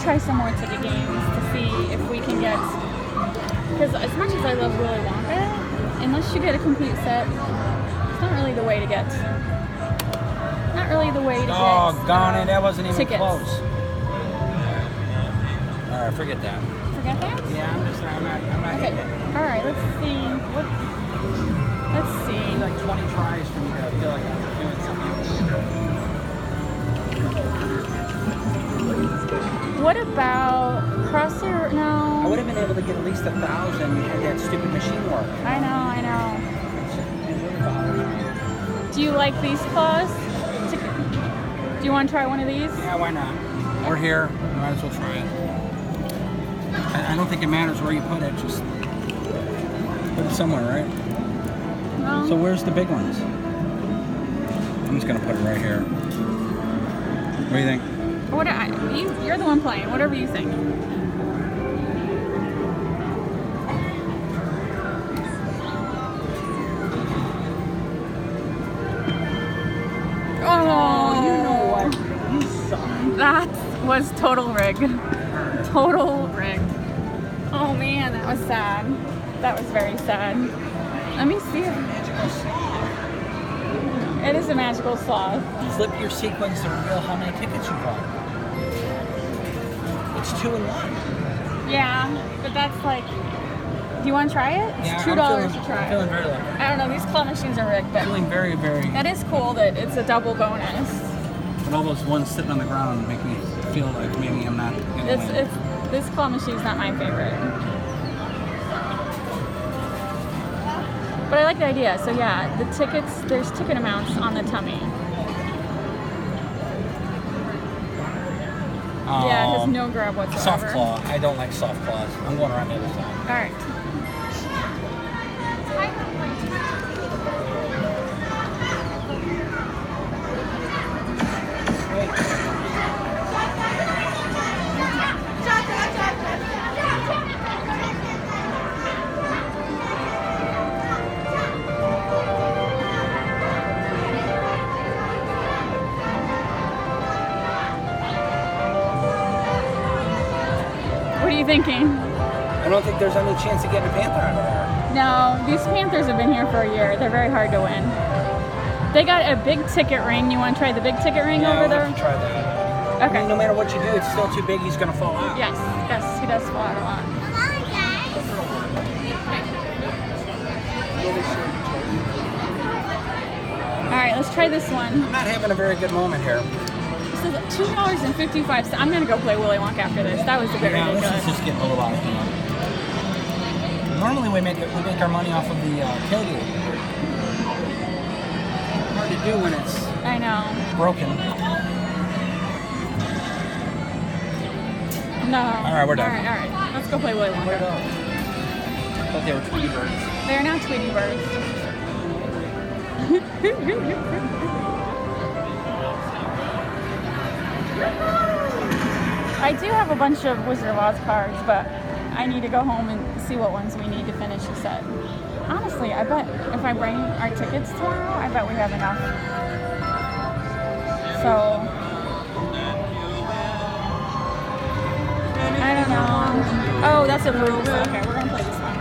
try some more ticket games to see if we can get, because as much as I love Willy Wonka, unless you get a complete set, it's not really the way to get. Not really the way to get. Oh, gone it! That wasn't even tickets. close. All right, forget that. Forget that? Yeah, I'm not Okay. hitting it. All right. Let's see. Let's see. Like 20 tries for me to feel like I'm doing something else. What about Crosshair? I No. would have been able to get at least 1,000 had that stupid machine work. I know. It really bothers me. Do you like these claws? Do you want to try one of these? Yeah, why not? We're here. Might as well try it. I don't think it matters where you put it. Just put it somewhere, right? No. So where's the big ones? I'm just gonna put it right here. What do you think? You're the one playing. Whatever you think. Oh, you know what? You suck. that was total rig. Total rig. Oh man, that was sad. That was very sad. Let me see it. It is a magical sloth. Flip your sequence to reveal how many tickets you bought. It's 2 in 1. Yeah, but that's like. Do you want to try it? It's Yeah, $2 to try. I'm feeling very lucky. I don't know. These claw machines are rigged, but Feeling very, very. that is cool that it's a double bonus. But all those ones sitting on the ground make me feel like maybe I'm not gonna win. This claw machine's not my favorite. But I like the idea. So yeah, the tickets, there's ticket amounts on the tummy. Yeah, it has no grab whatsoever. Soft claw. I don't like soft claws. I'm going around the other side. All right. What are you thinking? I don't think there's any chance of getting a panther out of there. No, these Panthers have been here for a year. They're very hard to win. They got a big ticket ring. You want to try the big ticket ring over there? I'll try that. Okay. I mean, no matter what you do, it's still too big. He's going to fall out. Yes, he does fall out a lot. All right, let's try this one. I'm not having a very good moment here. This is $2.55. I'm gonna go play Willy Wonka after this. That was a bit Yeah, this ridiculous. is just getting a little out of hand. Normally we make our money off of the tailgate. Hard to do when it's I know. broken. No. All right, we're done. All right. Let's go play Willy Where'd Wonka. I thought they were Tweety birds. They are now Tweety birds. I do have a bunch of Wizard of Oz cards, but I need to go home and see what ones we need to finish the set. Honestly, I bet if I bring our tickets tomorrow, I bet we have enough. So, I don't know. Oh, that's a Bruce. Okay, we're gonna play this one.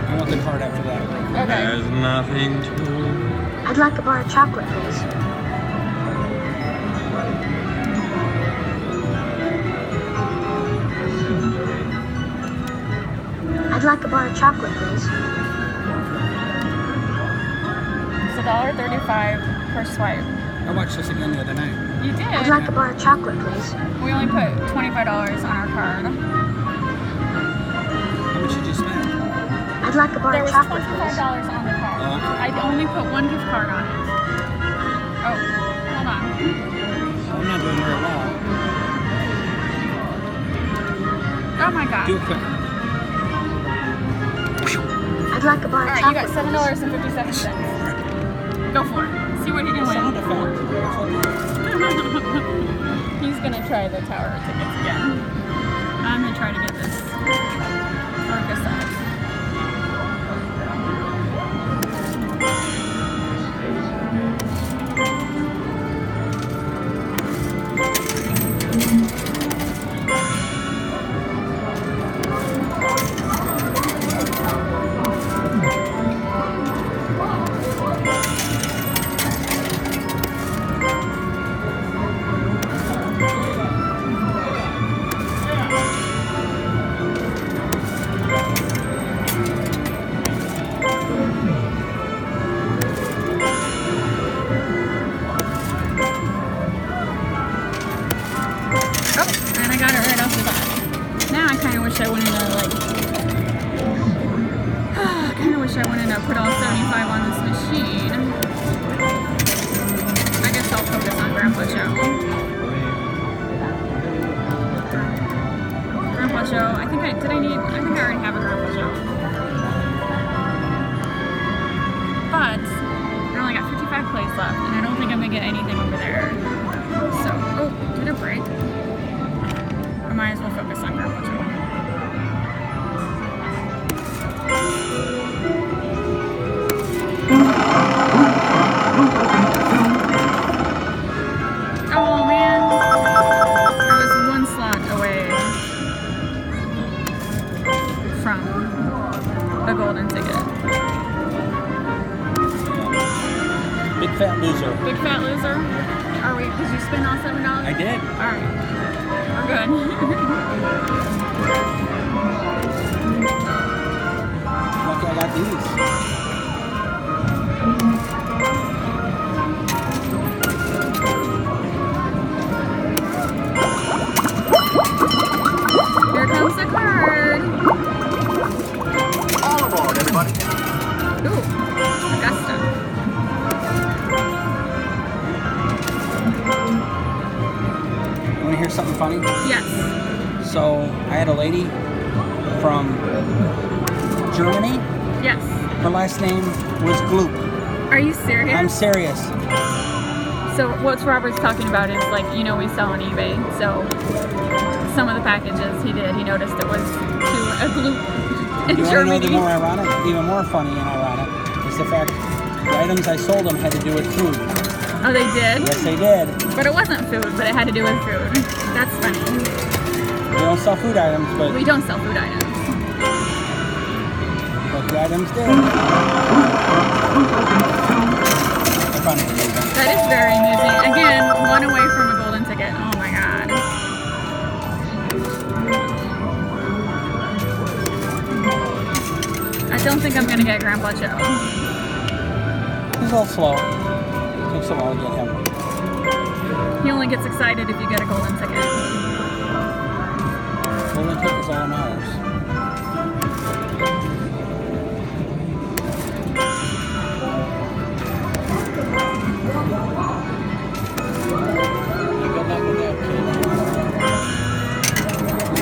I want the card after that. Okay. There's nothing to. I'd like a bar of chocolate, please. I'd like a bar of chocolate, please. It's $1.35 per swipe. I watched this again the other night. You did? I'd like a bar of chocolate, please. We only put $25 on our card. How much did you spend? I'd like a bar There of was chocolate, $25 please. on the card. Oh, okay. I only put one gift card on it. Oh, hold on. I'm not doing very well. Oh my god. Do it quick. I'd like a bar of Alright, you got chocolate, $7.57. Go for it. See what he can Sound win. effect. He's gonna try the tower tickets again. I'm gonna try to get this Orca side. Are we? Did you spend all $7? I did. All right. We're good. Lucky I got these. Here comes the card. All aboard, everybody. Ooh, Augusta. You want to hear something funny? Yes. So I had a lady from Germany. Yes. Her last name was Gloop. Are you serious? I'm serious. So what Robert's talking about is like, you know, we sell on eBay. So some of the packages he noticed it was to a Gloop in You want to know Germany. the more ironic, even more funny and ironic, is the fact the items I sold them had to do with food. Oh, they did? Yes, they did. But it wasn't food, but it had to do with food. That's funny. We don't sell food items, but We don't sell food items. the items did. I found it amazing. That is very amusing. Again, one away from a golden ticket. Oh my god. I don't think I'm gonna get Grandpa Joe. He's a little slow. Takes a while to get him. He only gets excited if you get a golden ticket. Golden ticket is all that matters. Good luck with that, kid.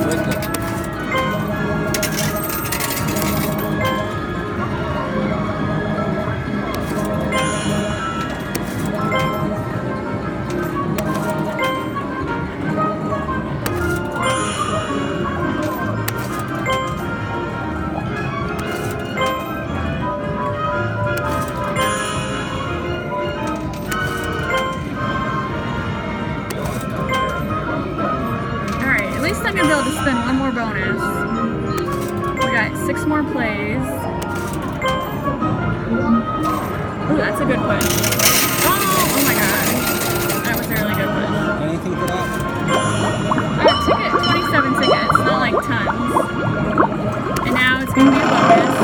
Rigged it. Alright, at least I'm gonna be able to spin one more bonus. We got 6 more plays. Ooh, that's a good push. Oh my god. That was a really good push. Anything for that? Ticket, 27 tickets, not like tons. And now it's gonna be a bonus.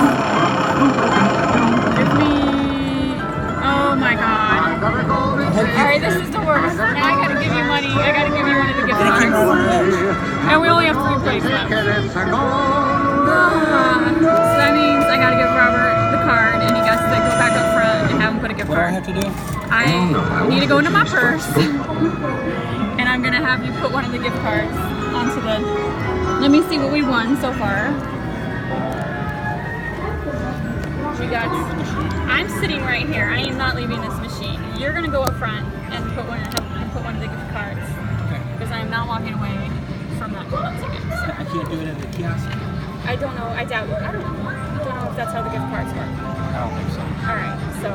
Give me, oh my god. Alright, this is the worst. Now I gotta give you money. I gotta give you one of the gift cards. And we only have 3 plays left. So that means I gotta give Robert the card and he has to go back up front and have him put a gift What do I card. have to do? I need to go into my purse and I'm gonna have you put one of the gift cards onto the, let me see what we won so far. We got, I'm sitting right here. I am not leaving this machine. You're gonna go up front and put one of the gift cards Okay. because I am not walking away from that golden ticket. So I can't do it at the kiosk. I don't know. I doubt it. I don't know if that's how the gift cards work. I don't think so. All right. So